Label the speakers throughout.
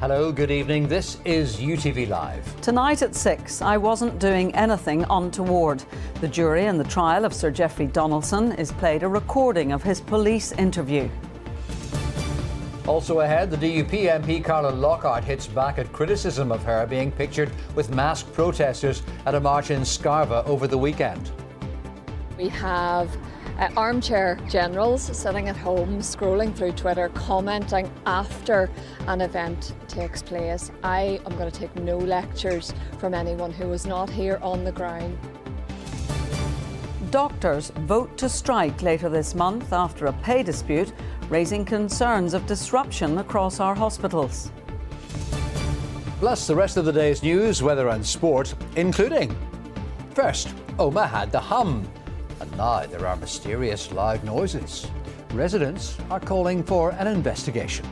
Speaker 1: Hello, good evening. This is UTV Live.
Speaker 2: Tonight at 6, I wasn't doing anything untoward. The jury in the trial of Sir Geoffrey Donaldson is played a recording of his police interview.
Speaker 1: Also ahead, the DUP MP Carla Lockhart hits back at criticism of her being pictured with masked protesters at a march in Scarva over the weekend.
Speaker 3: We have armchair generals sitting at home scrolling through Twitter commenting after an event takes place. I am going to take no lectures from anyone who was not here on the ground.
Speaker 2: Doctors vote to strike later this month after a pay dispute, raising concerns of disruption across our hospitals.
Speaker 1: Plus the rest of the day's news, weather and sport, including first, Oma had the hum. And now there are mysterious loud noises. Residents are calling for an investigation.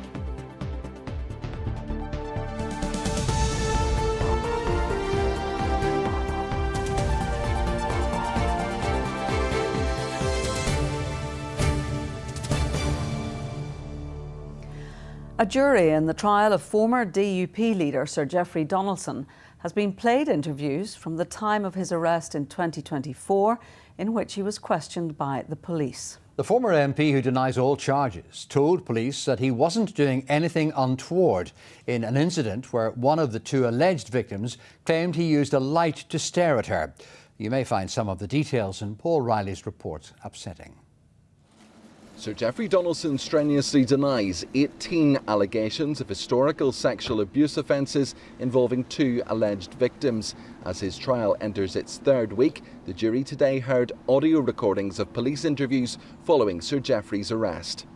Speaker 2: A jury in the trial of former DUP leader Sir Geoffrey Donaldson has been played interviews from the time of his arrest in 2024, in which he was questioned by the police.
Speaker 1: The former MP, who denies all charges, told police that he wasn't doing anything untoward in an incident where one of the two alleged victims claimed he used a light to stare at her. You may find some of the details in Paul Riley's report upsetting.
Speaker 4: Sir Geoffrey Donaldson strenuously denies 18 allegations of historical sexual abuse offences involving two alleged victims. As his trial enters its third week, the jury today heard audio recordings of police interviews following Sir Geoffrey's arrest.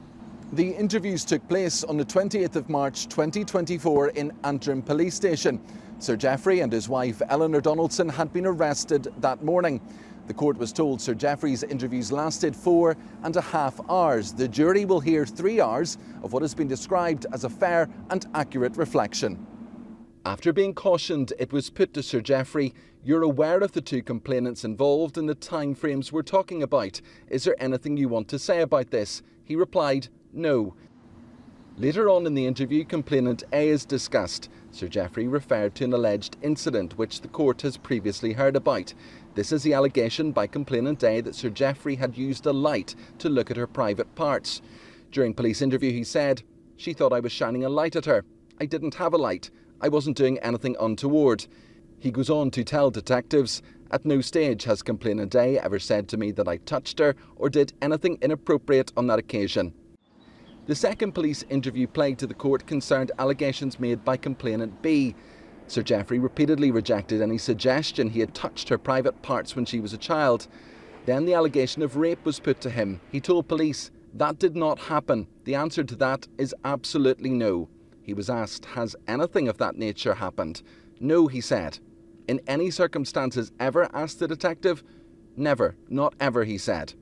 Speaker 4: The interviews took place on the 28th of March 2024 in Antrim Police Station. Sir Geoffrey and his wife Eleanor Donaldson had been arrested that morning. The court was told Sir Geoffrey's interviews lasted 4.5 hours. The jury will hear 3 hours of what has been described as a fair and accurate reflection. After being cautioned, it was put to Sir Geoffrey, "You're aware of the two complainants involved and the timeframes we're talking about. Is there anything you want to say about this?" He replied, "No." Later on in the interview, complainant A is discussed. Sir Geoffrey referred to an alleged incident which the court has previously heard about. This is the allegation by complainant A that Sir Geoffrey had used a light to look at her private parts. During police interview he said, "She thought I was shining a light at her. I didn't have a light. I wasn't doing anything untoward." He goes on to tell detectives, "At no stage has complainant A ever said to me that I touched her or did anything inappropriate on that occasion." The second police interview played to the court concerned allegations made by complainant B. Sir Geoffrey repeatedly rejected any suggestion he had touched her private parts when she was a child. Then the allegation of rape was put to him. He told police, "That did not happen. The answer to that is absolutely no." He was asked, "Has anything of that nature happened?" "No," he said. "In any circumstances ever?" asked the detective. "Never, not ever," he said.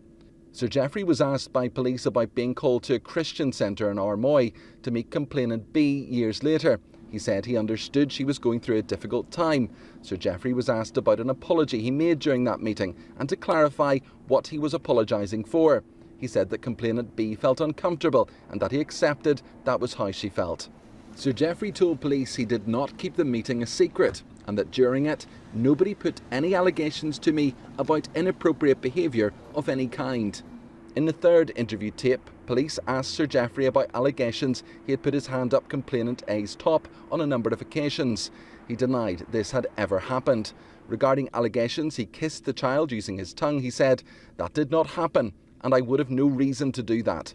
Speaker 4: Sir Geoffrey was asked by police about being called to a Christian centre in Armoy to meet complainant B years later. He said he understood she was going through a difficult time. Sir Geoffrey was asked about an apology he made during that meeting and to clarify what he was apologising for. He said that complainant B felt uncomfortable and that he accepted that was how she felt. Sir Geoffrey told police he did not keep the meeting a secret and that during it, nobody put any allegations to me about inappropriate behaviour of any kind. In the third interview tape, police asked Sir Geoffrey about allegations he had put his hand up complainant A's top on a number of occasions. He denied this had ever happened. Regarding allegations he kissed the child using his tongue, he said, "That did not happen and I would have no reason to do that."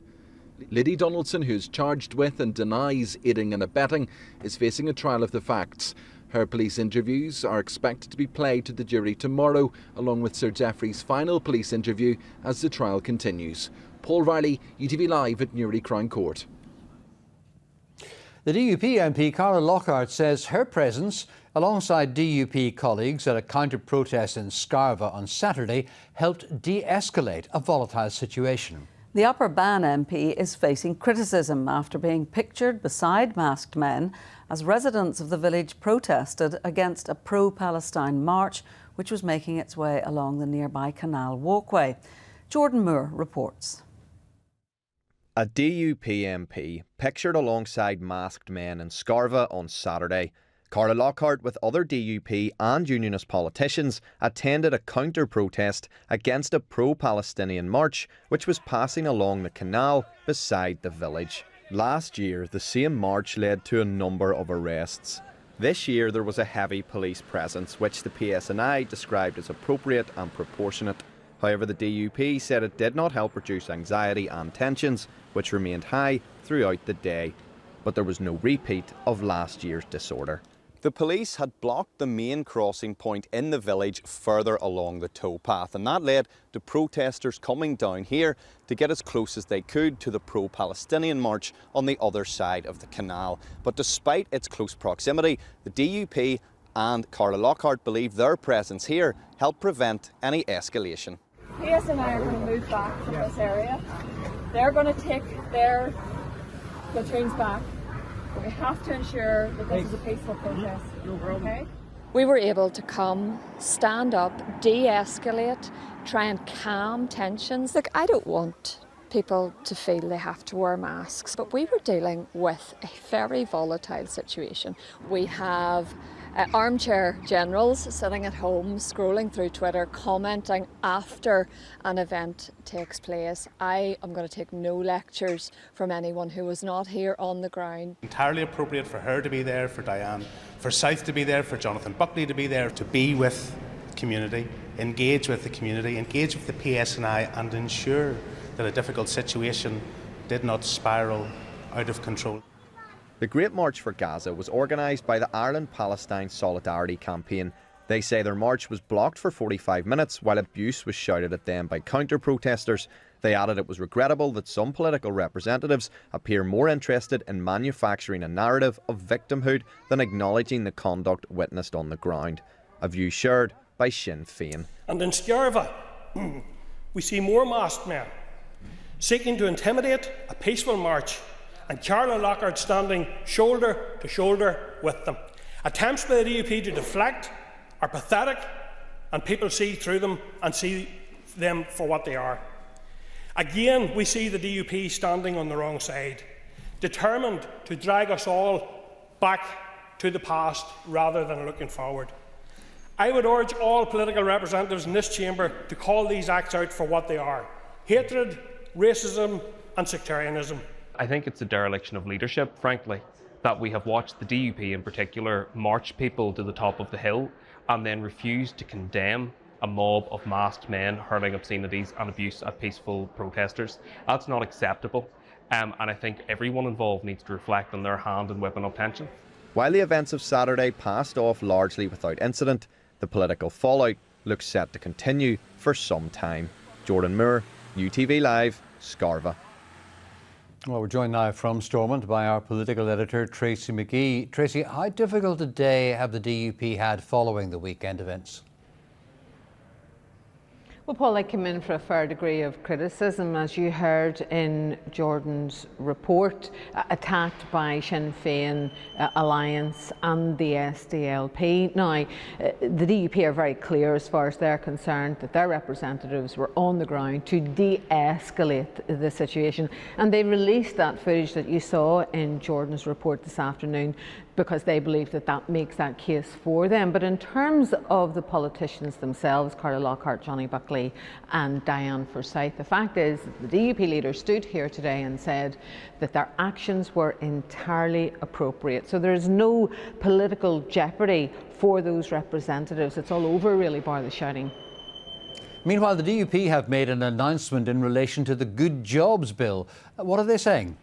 Speaker 4: Lady Donaldson, who is charged with and denies aiding and abetting, is facing a trial of the facts. Her police interviews are expected to be played to the jury tomorrow, along with Sir Geoffrey's final police interview as the trial continues. Paul Riley, UTV Live at Newry Crown Court.
Speaker 1: The DUP MP Carla Lockhart says her presence, alongside DUP colleagues at a counter-protest in Scarva on Saturday, helped de-escalate a volatile situation.
Speaker 2: The Upper Bann MP is facing criticism after being pictured beside masked men as residents of the village protested against a pro-Palestine march which was making its way along the nearby canal walkway. Jordan Moore reports.
Speaker 5: A DUP MP pictured alongside masked men in Scarva on Saturday. Carla Lockhart, with other DUP and unionist politicians, attended a counter-protest against a pro-Palestinian march which was passing along the canal beside the village. Last year, the same march led to a number of arrests. This year there was a heavy police presence which the PSNI described as appropriate and proportionate. However, the DUP said it did not help reduce anxiety and tensions, which remained high throughout the day. But there was no repeat of last year's disorder. The police had blocked the main crossing point in the village further along the towpath, and that led to protesters coming down here to get as close as they could to the pro-Palestinian march on the other side of the canal. But despite its close proximity, the DUP and Carla Lockhart believe their presence here helped prevent any escalation.
Speaker 3: PSNI are going to move back from this area. They're going to take their platoons back. We have to ensure that this is a peaceful protest. Okay? We were able to come, stand up, de-escalate, try and calm tensions. Look, I don't want people to feel they have to wear masks, but we were dealing with a very volatile situation. We have armchair generals sitting at home, scrolling through Twitter, commenting after an event takes place. I am going to take no lectures from anyone who was not here on the ground.
Speaker 6: Entirely appropriate for her to be there, for Diane, for South to be there, for Jonathan Buckley to be there, to be with the community, engage with the community, engage with the PSNI and ensure that a difficult situation did not spiral out of control.
Speaker 5: The Great March for Gaza was organised by the Ireland-Palestine Solidarity Campaign. They say their march was blocked for 45 minutes while abuse was shouted at them by counter-protesters. They added it was regrettable that some political representatives appear more interested in manufacturing a narrative of victimhood than acknowledging the conduct witnessed on the ground. A view shared by Sinn Féin.
Speaker 7: And in Scarva, we see more masked men seeking to intimidate a peaceful march, and Carla Lockhart standing shoulder to shoulder with them. Attempts by the DUP to deflect are pathetic, and people see through them and see them for what they are. Again, we see the DUP standing on the wrong side, determined to drag us all back to the past rather than looking forward. I would urge all political representatives in this chamber to call these acts out for what they are: hatred, racism and sectarianism.
Speaker 8: I think it's a dereliction of leadership, frankly, that we have watched the DUP in particular march people to the top of the hill and then refuse to condemn a mob of masked men hurling obscenities and abuse at peaceful protesters. That's not acceptable, and I think everyone involved needs to reflect on their hand and weapon of tension.
Speaker 5: While the events of Saturday passed off largely without incident, the political fallout looks set to continue for some time. Jordan Moore, UTV Live, Scarva.
Speaker 1: Well, we're joined now from Stormont by our political editor, Tracy McGee. Tracy, how difficult a day have the DUP had following the weekend events?
Speaker 9: Well, Paul, they came in for a fair degree of criticism, as you heard in Jordan's report, attacked by Sinn Féin Alliance and the SDLP. Now, the DUP are very clear as far as they're concerned that their representatives were on the ground to de-escalate the situation, and they released that footage that you saw in Jordan's report this afternoon because they believe that that makes that case for them. But in terms of the politicians themselves, Carla Lockhart, Johnny Buckley and Diane Forsyth, the fact is that the DUP leader stood here today and said that their actions were entirely appropriate. So there is no political jeopardy for those representatives. It's all over really bar the shouting.
Speaker 1: Meanwhile, the DUP have made an announcement in relation to the Good Jobs Bill. What are they saying?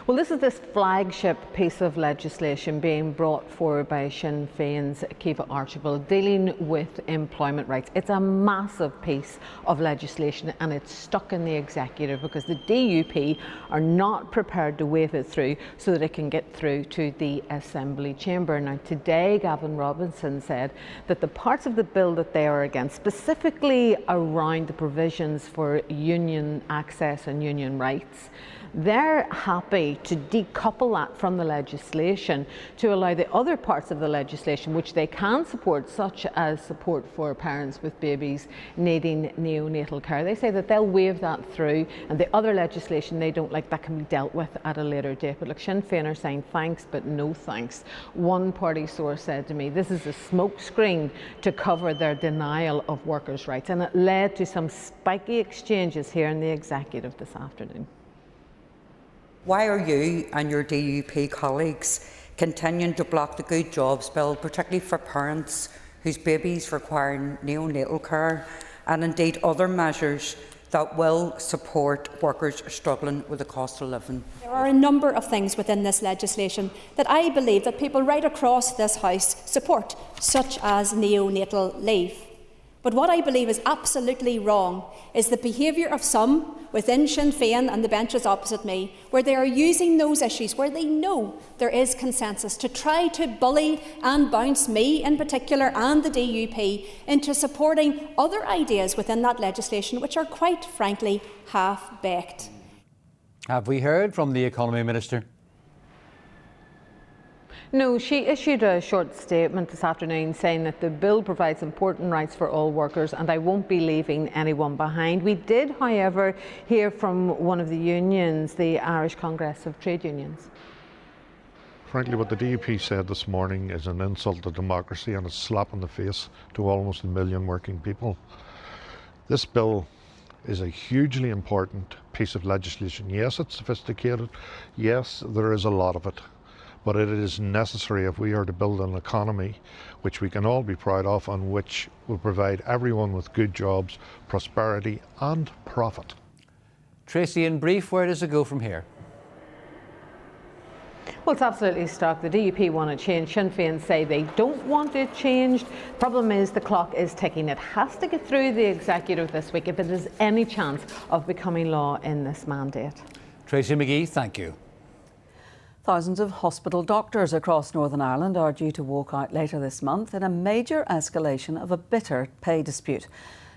Speaker 9: Well, this is this flagship piece of legislation being brought forward by Sinn Féin's Ciara Archibald dealing with employment rights. It's a massive piece of legislation and it's stuck in the executive because the DUP are not prepared to wave it through so that it can get through to the Assembly Chamber. Now, today, Gavin Robinson said that the parts of the bill that they are against, specifically around the provisions for union access and union rights, they're happy to decouple that from the legislation to allow the other parts of the legislation which they can support, such as support for parents with babies needing neonatal care. They say that they'll wave that through, and the other legislation they don't like, that can be dealt with at a later date. But look, Sinn Féin are saying thanks but no thanks. One party source said to me this is a smokescreen to cover their denial of workers' rights, and it led to some spiky exchanges here in the executive this afternoon.
Speaker 10: Why are you and your DUP colleagues continuing to block the Good Jobs Bill, particularly for parents whose babies require neonatal care, and indeed other measures that will support workers struggling with the cost of living?
Speaker 11: There are a number of things within this legislation that I believe that people right across this House support, such as neonatal leave. But what I believe is absolutely wrong is the behaviour of some within Sinn Féin and the benches opposite me, where they are using those issues where they know there is consensus to try to bully and bounce me in particular and the DUP into supporting other ideas within that legislation which are quite frankly half-baked.
Speaker 1: Have we heard from the Economy Minister?
Speaker 9: No, she issued a short statement this afternoon saying that the bill provides important rights for all workers and I won't be leaving anyone behind. We did, however, hear from one of the unions, the Irish Congress of Trade Unions.
Speaker 12: Frankly, what the DUP said this morning is an insult to democracy and a slap in the face to almost 1 million working people. This bill is a hugely important piece of legislation. Yes, it's sophisticated. Yes, there is a lot of it. But it is necessary if we are to build an economy which we can all be proud of and which will provide everyone with good jobs, prosperity and profit.
Speaker 1: Tracy, in brief, where does it go from here?
Speaker 9: Well, it's absolutely stuck. The DUP want to change. Sinn Féin say they don't want it changed. Problem is the clock is ticking. It has to get through the executive this week if it has any chance of becoming law in this mandate.
Speaker 1: Tracy McGee, thank you.
Speaker 2: Thousands of hospital doctors across Northern Ireland are due to walk out later this month in a major escalation of a bitter pay dispute.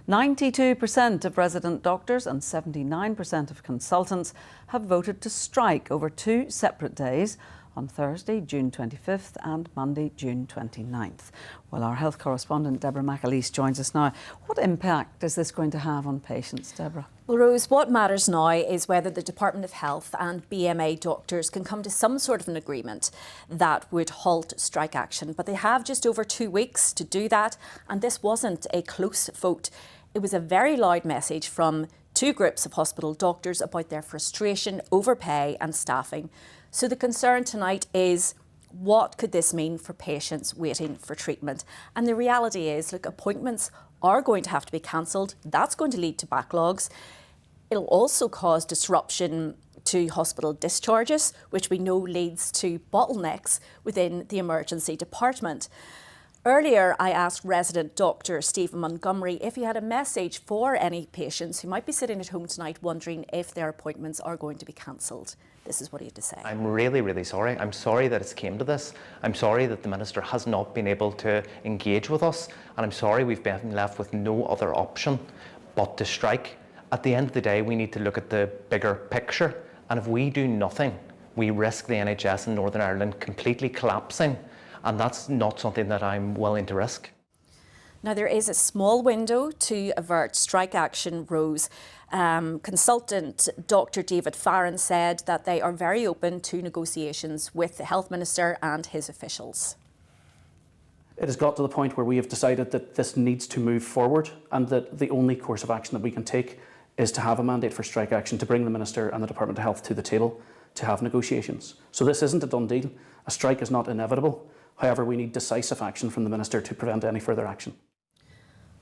Speaker 2: 92% of resident doctors and 79% of consultants have voted to strike over 2 separate days on Thursday, June 25th and Monday, June 29th. Well, our health correspondent Deborah McAleese joins us now. What impact is this going to have on patients, Deborah?
Speaker 13: Well, Rose, what matters now is whether the Department of Health and BMA doctors can come to some sort of an agreement that would halt strike action. But they have just over 2 weeks to do that, and this wasn't a close vote. It was a very loud message from 2 groups of hospital doctors about their frustration over pay and staffing. So the concern tonight is, what could this mean for patients waiting for treatment? And the reality is, look, appointments are going to have to be cancelled. That's going to lead to backlogs. It'll also cause disruption to hospital discharges, which we know leads to bottlenecks within the emergency department. Earlier, I asked resident Dr. Stephen Montgomery if he had a message for any patients who might be sitting at home tonight wondering if their appointments are going to be cancelled. This is what he had to say.
Speaker 14: I'm really, really sorry. I'm sorry that it's came to this. I'm sorry that the Minister has not been able to engage with us, and I'm sorry we've been left with no other option but to strike. At the end of the day, we need to look at the bigger picture, and if we do nothing, we risk the NHS in Northern Ireland completely collapsing, and that's not something that I'm willing to risk.
Speaker 13: Now, there is a small window to avert strike action, Rose. Consultant Dr. David Farron said that they are very open to negotiations with the Health Minister and his officials.
Speaker 15: It has got to the point where we have decided that this needs to move forward, and that the only course of action that we can take is to have a mandate for strike action, to bring the Minister and the Department of Health to the table to have negotiations. So this isn't a done deal. A strike is not inevitable. However, we need decisive action from the Minister to prevent any further action.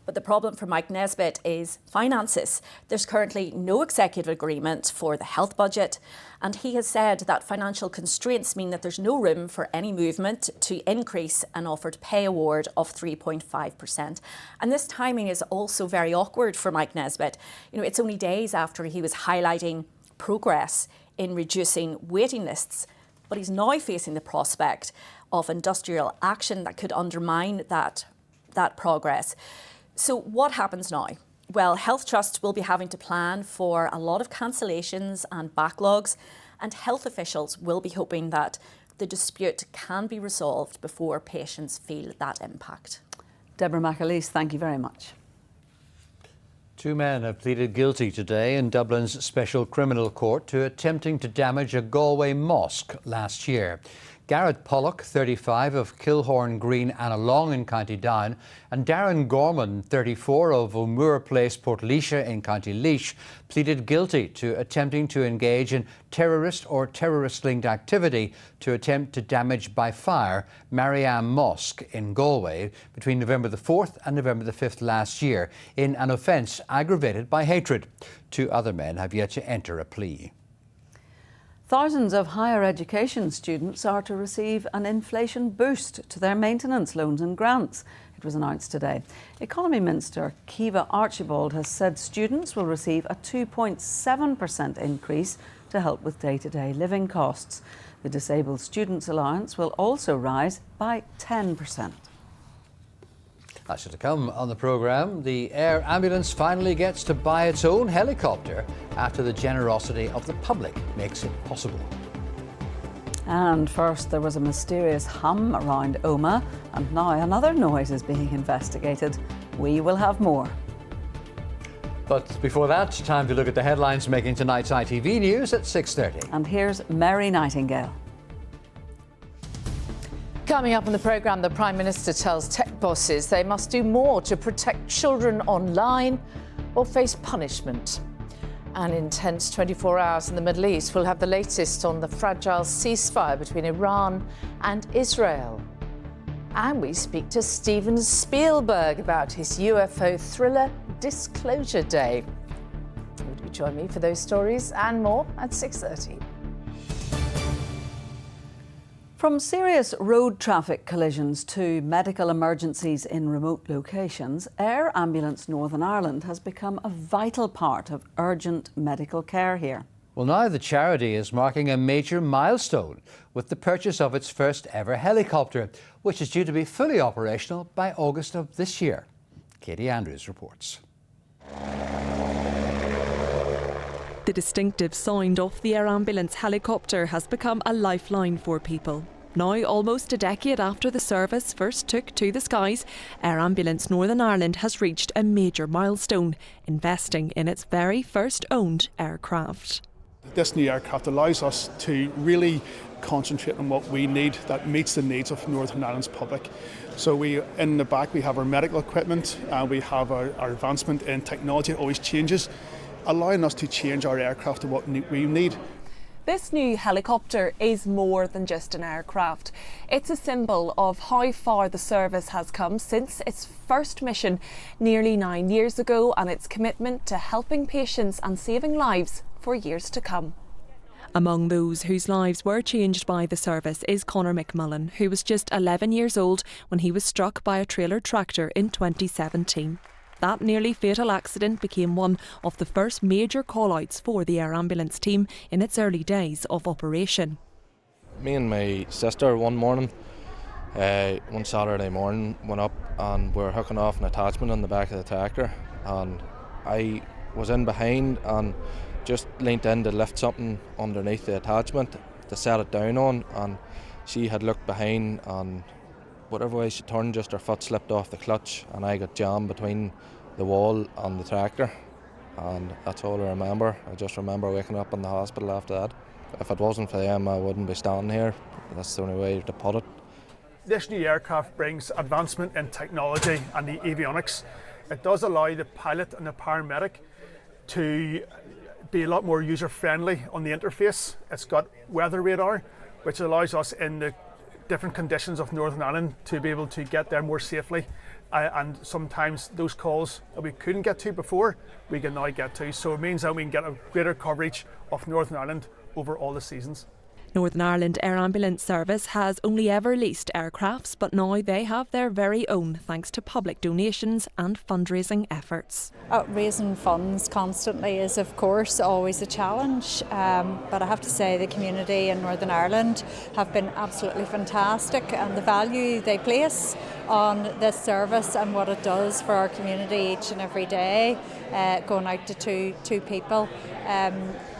Speaker 13: But the problem for Mike Nesbitt is finances. There's currently no executive agreement for the health budget, and he has said that financial constraints mean that there's no room for any movement to increase an offered pay award of 3.5%. And this timing is also very awkward for Mike Nesbitt. You know, it's only days after he was highlighting progress in reducing waiting lists, but he's now facing the prospect of industrial action that could undermine that progress. So what happens now? Well, Health Trust will be having to plan for a lot of cancellations and backlogs, and health officials will be hoping that the dispute can be resolved before patients feel that impact.
Speaker 2: Deborah McAleese, thank you very much.
Speaker 1: 2 men have pleaded guilty today in Dublin's Special Criminal Court to attempting to damage a Galway mosque last year. Garrett Pollock, 35, of Kilhorn Green, Annalong in County Down, and Darren Gorman, 34, of O'Moore Place, Portlaoise in County Laois, pleaded guilty to attempting to engage in terrorist or terrorist-linked activity to attempt to damage by fire Mariam Mosque in Galway between November the 4th and November the 5th last year in an offence aggravated by hatred. 2 other men have yet to enter a plea.
Speaker 2: Thousands of higher education students are to receive an inflation boost to their maintenance loans and grants. It was announced today. Economy Minister Kiva Archibald has said students will receive a 2.7% increase to help with day-to-day living costs. The Disabled Students Allowance will also rise by 10%.
Speaker 1: That's to come on the programme. The air ambulance finally gets to buy its own helicopter after the generosity of the public makes it possible.
Speaker 2: And first, there was a mysterious hum around Omagh, and now another noise is being investigated. We will have more.
Speaker 1: But before that, time to look at the headlines making tonight's ITV News at 6:30.
Speaker 2: And here's Mary Nightingale.
Speaker 16: Coming up on the programme, the Prime Minister tells tech bosses they must do more to protect children online or face punishment. An intense 24 hours in the Middle East. We'll have the latest on the fragile ceasefire between Iran and Israel. And we speak to Steven Spielberg about his UFO thriller Disclosure Day. Would you join me for those stories and more at 6:30?
Speaker 2: From serious road traffic collisions to medical emergencies in remote locations, Air Ambulance Northern Ireland has become a vital part of urgent medical care here.
Speaker 1: Well, now the charity is marking a major milestone with the purchase of its first ever helicopter, which is due to be fully operational by August of this year. Katie Andrews reports.
Speaker 17: The distinctive sound of the Air Ambulance helicopter has become a lifeline for people. Now, almost a decade after the service first took to the skies, Air Ambulance Northern Ireland has reached a major milestone, investing in its very first owned aircraft.
Speaker 18: This new aircraft allows us to really concentrate on what we need that meets the needs of Northern Ireland's public. So in the back we have our medical equipment, we have our advancement in technology, it always changes, allowing us to change our aircraft to what we need.
Speaker 19: This new helicopter is more than just an aircraft. It's a symbol of how far the service has come since its first mission nearly 9 years ago, and its commitment to helping patients and saving lives for years to come.
Speaker 17: Among those whose lives were changed by the service is Conor McMullen, who was just 11 years old when he was struck by a trailer tractor in 2017. That nearly fatal accident became one of the first major call-outs for the Air Ambulance team in its early days of operation.
Speaker 20: Me and my sister one Saturday morning went up and we were hooking off an attachment on the back of the tractor, and I was in behind and just leant in to lift something underneath the attachment to set it down on, and she had looked behind, and whatever way she turned, just her foot slipped off the clutch and I got jammed between the wall and the tractor, and that's all I remember. I just remember waking up in the hospital after that. If it wasn't for them, I wouldn't be standing here. That's the only way to put it.
Speaker 18: This new aircraft brings advancement in technology and the avionics. It does allow the pilot and the paramedic to be a lot more user-friendly on the interface. It's got weather radar, which allows us in the different conditions of Northern Ireland to be able to get there more safely, and sometimes those calls that we couldn't get to before, we can now get to. So it means that we can get a greater coverage of Northern Ireland over all the seasons.
Speaker 17: Northern Ireland Air Ambulance Service has only ever leased aircrafts, but now they have their very own thanks to public donations and fundraising efforts.
Speaker 21: Raising funds constantly is of course always a challenge, but I have to say the community in Northern Ireland have been absolutely fantastic, and the value they place on this service and what it does for our community each and every day, going out to two people.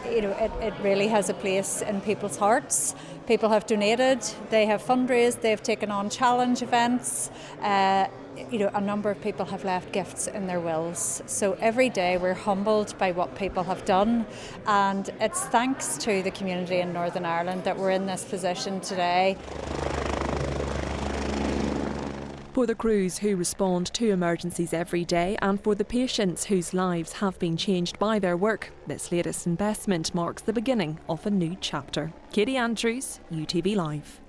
Speaker 21: It really has a place in people's hearts. People have donated, they have fundraised, they've taken on challenge events. A number of people have left gifts in their wills. So every day we're humbled by what people have done, and it's thanks to the community in Northern Ireland that we're in this position today.
Speaker 17: For the crews who respond to emergencies every day and for the patients whose lives have been changed by their work, this latest investment marks the beginning of a new chapter. Katie Andrews, UTV Live.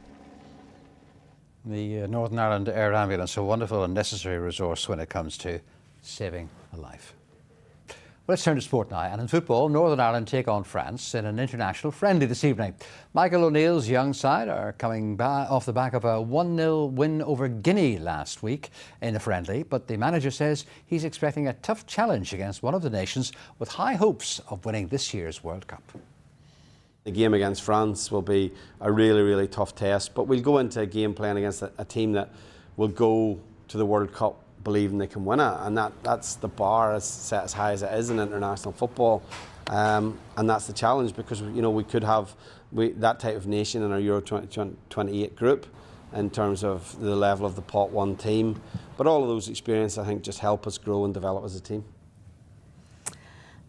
Speaker 1: The Northern Ireland Air Ambulance, a wonderful and necessary resource when it comes to saving a life. Well, let's turn to sport now. And in football, Northern Ireland take on France in an international friendly this evening. Michael O'Neill's young side are coming off the back of a 1-0 win over Guinea last week in a friendly, but the manager says he's expecting a tough challenge against one of the nations with high hopes of winning this year's World Cup.
Speaker 22: The game against France will be a really, really tough test, but we'll go into a game playing against a team that will go to the World Cup believing they can win it, and that's the bar is set as high as it is in international football, and that's the challenge, because we could have that type of nation in our Euro 2028 group in terms of the level of the pot 1 team, but all of those experiences I think just help us grow and develop as a team.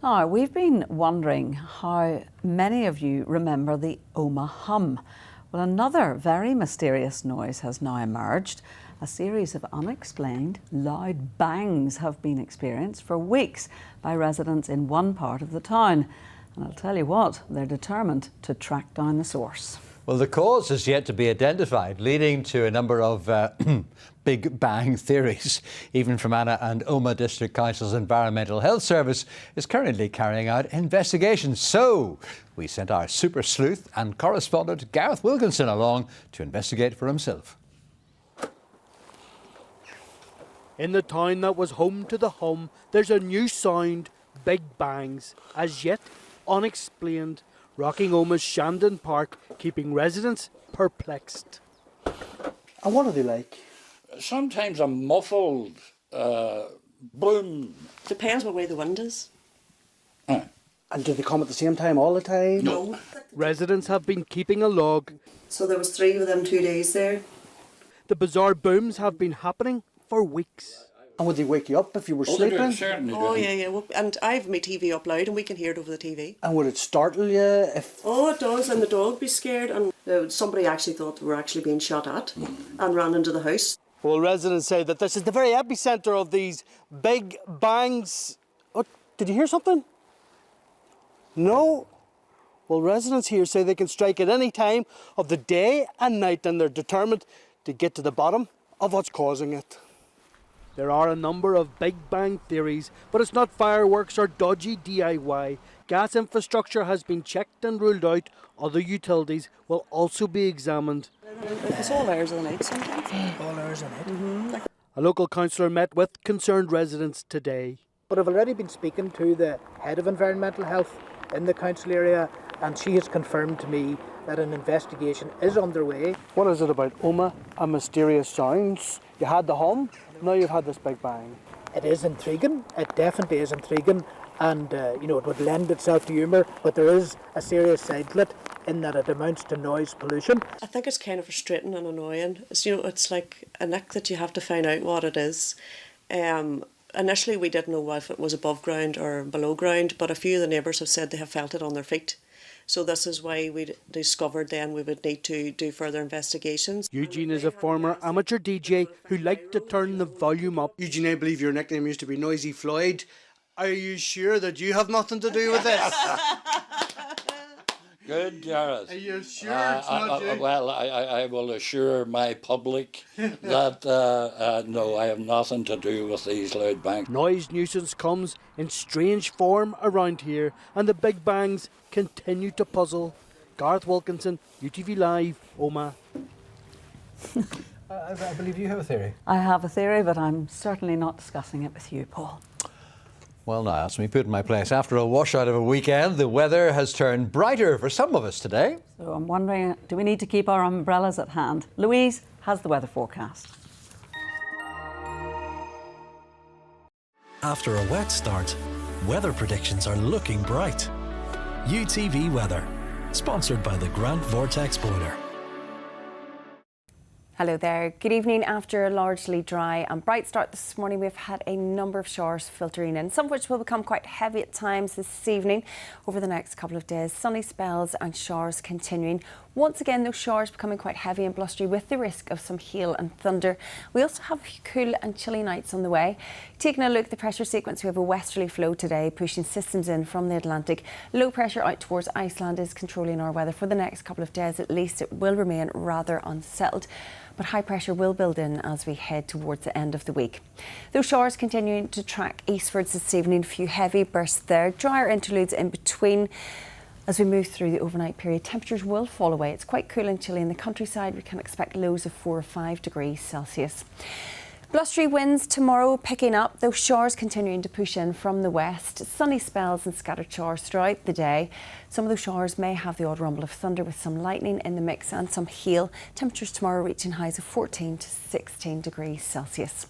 Speaker 2: Now, we've been wondering how many of you remember the Oma hum. Well, another very mysterious noise has now emerged. A series of unexplained loud bangs have been experienced for weeks by residents in one part of the town. And I'll tell you what, they're determined to track down the source.
Speaker 1: Well, the cause is yet to be identified, leading to a number of big bang theories. Even Fermanagh and Oma District Council's Environmental Health Service is currently carrying out investigations. So we sent our super sleuth and correspondent Gareth Wilkinson along to investigate for himself.
Speaker 23: In the town that was home to the hum, there's a new sound, big bangs, as yet unexplained, rocking Oma's Shandon Park, keeping residents perplexed.
Speaker 24: And what are they like?
Speaker 25: Sometimes a muffled boom.
Speaker 26: Depends what way the wind is.
Speaker 24: And do they come at the same time all the time?
Speaker 26: No.
Speaker 23: Residents have been keeping a log.
Speaker 26: So there was 3 within 2 days there.
Speaker 23: The bizarre booms have been happening for weeks.
Speaker 24: And would they wake you up if you were sleeping?
Speaker 26: Oh, yeah. Well, and I have my TV up loud and we can hear it over the TV.
Speaker 24: And would it startle you if...
Speaker 26: Oh, it does, and the dog would be scared, and somebody actually thought they were actually being shot at and ran into the house.
Speaker 23: Well, residents say that this is the very epicentre of these big bangs. Oh, did you hear something? No? Well, residents here say they can strike at any time of the day and night, and they're determined to get to the bottom of what's causing it. There are a number of big bang theories, but it's not fireworks or dodgy DIY. Gas infrastructure has been checked and ruled out. Other utilities will also be examined.
Speaker 26: It's all hours of the night sometimes.
Speaker 24: All hours of the night.
Speaker 23: A local councillor met with concerned residents today.
Speaker 27: But I've already been speaking to the head of environmental health in the council area, and she has confirmed to me that an investigation is underway.
Speaker 23: What is it about Oma and mysterious sounds? You had the hum, now you've had this big bang.
Speaker 27: It is intriguing, it definitely is intriguing, and it would lend itself to humour, but there is a serious side to it in that it amounts to noise pollution.
Speaker 26: I think it's kind of frustrating and annoying. It's like a nick that you have to find out what it is. Initially we didn't know if it was above ground or below ground, but a few of the neighbours have said they have felt it on their feet. So this is why we discovered then we would need to do further investigations.
Speaker 23: Eugene is a former amateur DJ who liked to turn the volume up.
Speaker 24: Eugene, I believe your nickname used to be Noisy Floyd. Are you sure that you have nothing to do with this?
Speaker 25: Good, Gareth.
Speaker 24: Are you sure it's not you?
Speaker 25: Well, I will assure my public that no, I have nothing to do with these loud bangs.
Speaker 23: Noise nuisance comes in strange form around here, and the big bangs continue to puzzle. Gareth Wilkinson, UTV Live, Omagh.
Speaker 1: I believe you have a theory.
Speaker 2: I have a theory, but I'm certainly not discussing it with you, Paul.
Speaker 1: Well, now that's me put in my place. After a washout of a weekend, the weather has turned brighter for some of us today.
Speaker 2: So I'm wondering, do we need to keep our umbrellas at hand? Louise has the weather forecast.
Speaker 3: After a wet start, weather predictions are looking bright. UTV Weather, sponsored by the Grant Vortex Boiler.
Speaker 4: Hello there. Good evening. After a largely dry and bright start this morning, we've had a number of showers filtering in, some of which will become quite heavy at times this evening. Over the next couple of days, sunny spells and showers continuing. Once again, those showers becoming quite heavy and blustery with the risk of some hail and thunder. We also have cool and chilly nights on the way. Taking a look at the pressure sequence, we have a westerly flow today, pushing systems in from the Atlantic. Low pressure out towards Iceland is controlling our weather for the next couple of days. At least it will remain rather unsettled, but high pressure will build in as we head towards the end of the week. Those showers continuing to track eastwards this evening. A few heavy bursts there, drier interludes in between. As we move through the overnight period, temperatures will fall away. It's quite cool and chilly in the countryside. We can expect lows of 4 or 5 degrees Celsius. Blustery winds tomorrow picking up, those showers continuing to push in from the west. Sunny spells and scattered showers throughout the day. Some of those showers may have the odd rumble of thunder with some lightning in the mix and some hail. Temperatures tomorrow reaching highs of 14 to 16 degrees Celsius.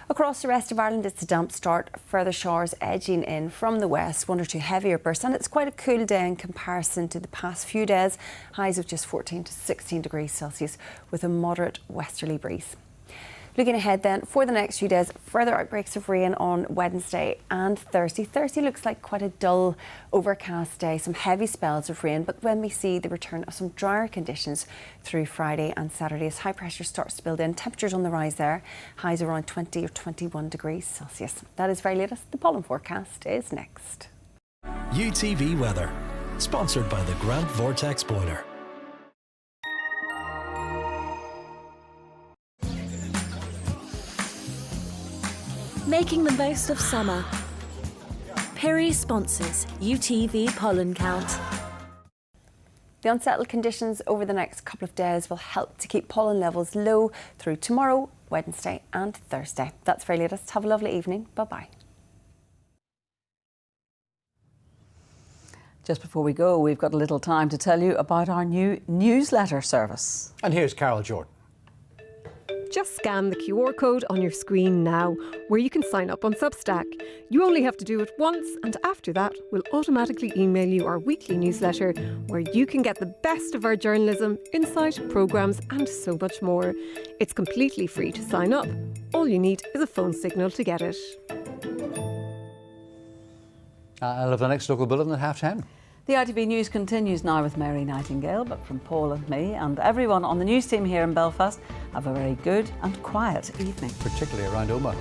Speaker 4: Across the rest of Ireland, it's a damp start. Further showers edging in from the west, 1 or 2 heavier bursts, and it's quite a cool day in comparison to the past few days. Highs of just 14 to 16 degrees Celsius with a moderate westerly breeze. Looking ahead then, for the next few days, further outbreaks of rain on Wednesday and Thursday. Thursday looks like quite a dull, overcast day, some heavy spells of rain, but when we see the return of some drier conditions through Friday and Saturday as high pressure starts to build in, temperatures on the rise there, highs around 20 or 21 degrees Celsius. That is very latest. The pollen forecast is next.
Speaker 3: UTV Weather, sponsored by the Grant Vortex Boiler.
Speaker 5: Making the most of summer. Perry sponsors UTV Pollen Count.
Speaker 4: The unsettled conditions over the next couple of days will help to keep pollen levels low through tomorrow, Wednesday and Thursday. That's very latest. Have a lovely evening. Bye-bye.
Speaker 2: Just before we go, we've got a little time to tell you about our new newsletter service.
Speaker 1: And here's Carol Jordan.
Speaker 6: Just scan the QR code on your screen now, where you can sign up on Substack. You only have to do it once, and after that, we'll automatically email you our weekly newsletter, where you can get the best of our journalism, insight, programmes, and so much more. It's completely free to sign up. All you need is a phone signal to get it.
Speaker 1: I'll have the next local bulletin at 10:30.
Speaker 2: The ITV News continues now with Mary Nightingale, but from Paul and me and everyone on the news team here in Belfast, have a very good and quiet evening.
Speaker 1: Particularly around Omagh.